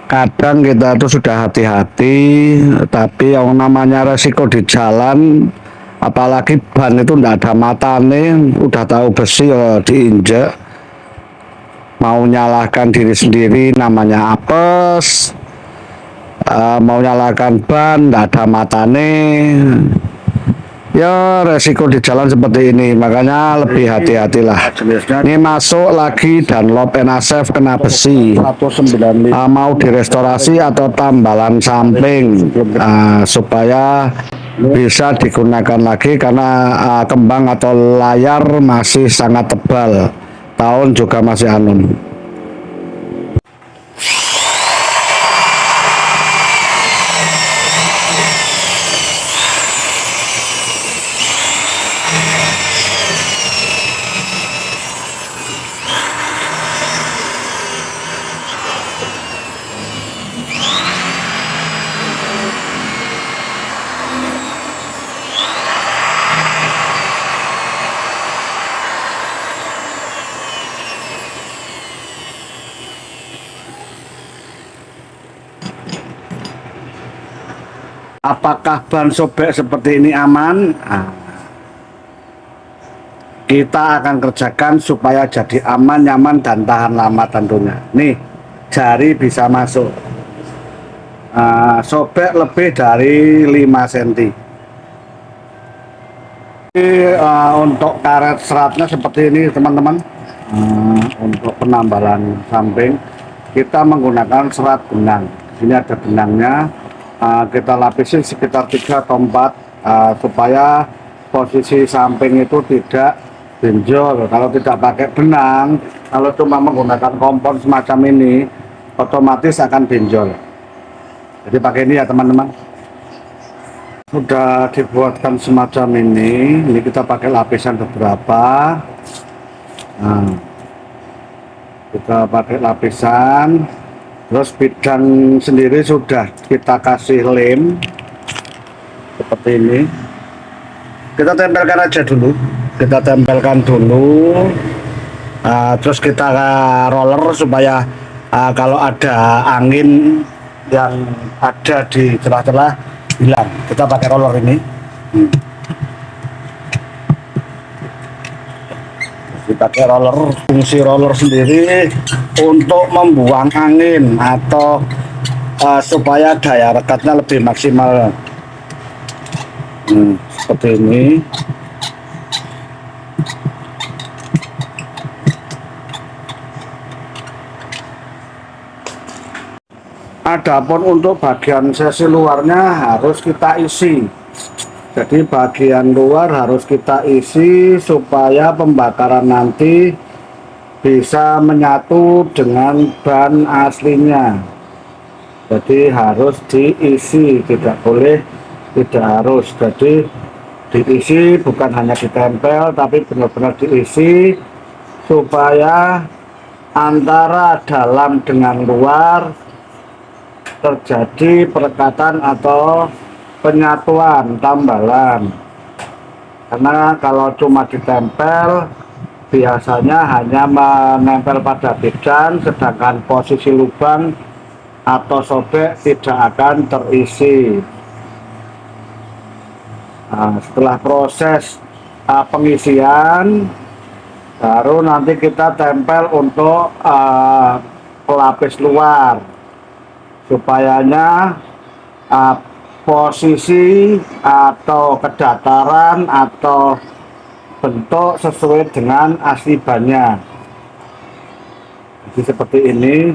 Kadang kita tuh sudah hati-hati, tapi yang namanya resiko di jalan, apalagi ban itu ndak ada matane, udah tahu besi ya diinjek, mau nyalahkan diri sendiri namanya apes, mau nyalahkan ban ndak ada matane, ya resiko di jalan seperti ini, makanya lebih hati-hatilah. Ini masuk lagi dan Dunlop NASF kena besi. Mau direstorasi atau tambalan samping supaya bisa digunakan lagi karena kembang atau layar masih sangat tebal. Tahun juga masih anum. Apakah ban sobek seperti ini aman? Kita akan kerjakan supaya jadi aman, nyaman, dan tahan lama tentunya. Nih, jari bisa masuk. Sobek lebih dari 5 cm. Untuk karet seratnya seperti ini teman-teman. Untuk penambalan samping kita menggunakan serat benang. Sini ada benangnya. Kita lapisi sekitar 3 atau 4 supaya posisi samping itu tidak benjol. Kalau tidak pakai benang, kalau cuma menggunakan kompon semacam ini, otomatis akan benjol. Jadi pakai ini ya teman-teman. Sudah dibuatkan semacam ini kita pakai lapisan beberapa. Kita pakai lapisan. Terus bidang sendiri sudah kita kasih lem seperti ini. Kita tempelkan aja dulu. Kita tempelkan dulu. Terus kita roller supaya kalau ada angin yang ada di celah-celah hilang. Kita pakai roller ini. Pakai roller, fungsi roller sendiri untuk membuang angin atau supaya daya rekatnya lebih maksimal. Seperti ini. Adapun untuk bagian sesi luarnya harus kita isi. Jadi bagian luar harus kita isi supaya pembakaran nanti bisa menyatu dengan ban aslinya. Jadi harus diisi, tidak boleh tidak harus. Jadi diisi bukan hanya ditempel tapi benar-benar diisi supaya antara dalam dengan luar terjadi perekatan atau penyatuan tambalan. Karena kalau cuma ditempel biasanya hanya menempel pada bidang, sedangkan posisi lubang atau sobek tidak akan terisi. Setelah proses pengisian baru nanti kita tempel untuk pelapis luar supayanya posisi atau kedataran atau bentuk sesuai dengan asli bannya. Jadi seperti ini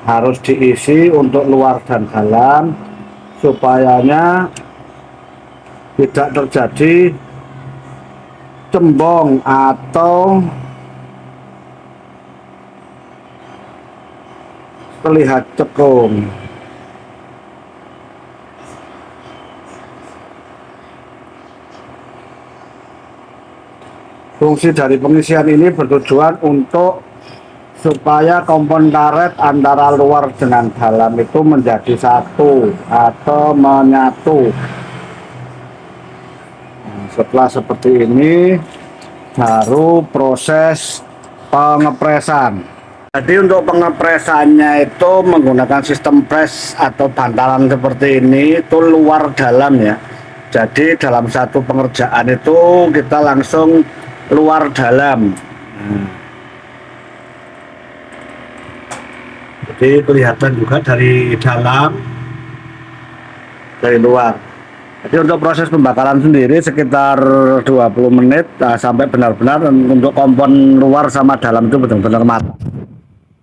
harus diisi untuk luar dan dalam supayanya tidak terjadi cembong atau terlihat cekung. Fungsi dari pengisian ini bertujuan untuk supaya kompon karet antara luar dengan dalam itu menjadi satu atau menyatu. Setelah seperti ini baru proses pengepresan. Jadi untuk pengepresannya itu menggunakan sistem press atau bantalan seperti ini itu luar dalam ya. Jadi dalam satu pengerjaan itu kita langsung luar dalam. Jadi kelihatan juga dari dalam, dari luar. Jadi untuk proses pembakaran sendiri sekitar 20 menit sampai benar-benar untuk kompon luar sama dalam itu benar-benar matang.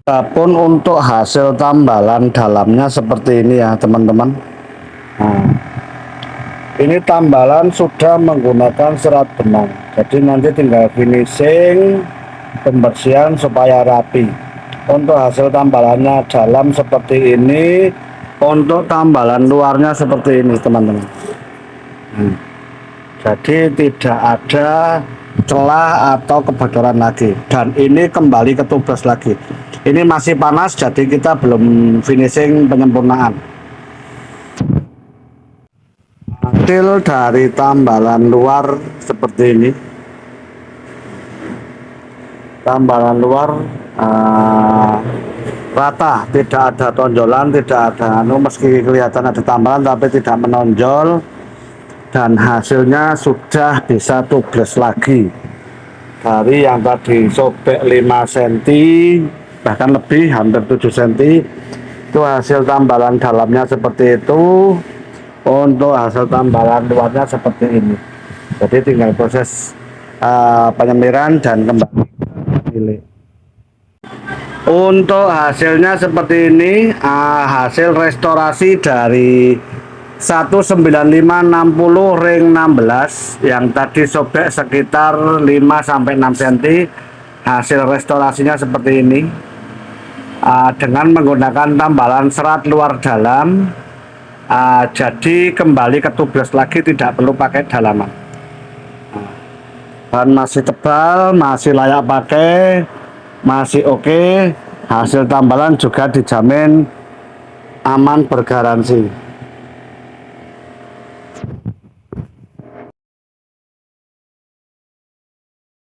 Adapun untuk hasil tambalan dalamnya seperti ini ya teman-teman. Nah, ini tambalan sudah menggunakan serat benang. Jadi nanti tinggal finishing, pembersihan supaya rapi. Untuk hasil tambalannya dalam seperti ini, untuk tambalan luarnya seperti ini teman-teman. Jadi tidak ada celah atau kebocoran lagi, dan ini kembali ketubles lagi. Ini masih panas, jadi kita belum finishing penyempurnaan. Hasil dari tambalan luar seperti ini. Tambalan luar rata, tidak ada tonjolan, tidak ada meski kelihatan ada tambalan tapi tidak menonjol, dan hasilnya sudah bisa tubles lagi. Dari yang tadi sobek 5 cm bahkan lebih, hampir 7 cm, itu hasil tambalan dalamnya seperti itu. Untuk hasil tambalan luarnya seperti ini. Jadi tinggal proses penyemiran dan kembali pilih. Untuk hasilnya seperti ini, hasil restorasi dari 195/60 ring 16 yang tadi sobek sekitar 5-6 cm. Hasil restorasinya seperti ini, dengan menggunakan tambalan serat luar dalam. Jadi kembali ketubles lagi, tidak perlu pakai dalaman. Bahan masih tebal, masih layak pakai, masih oke. Hasil tambalan juga dijamin aman, bergaransi.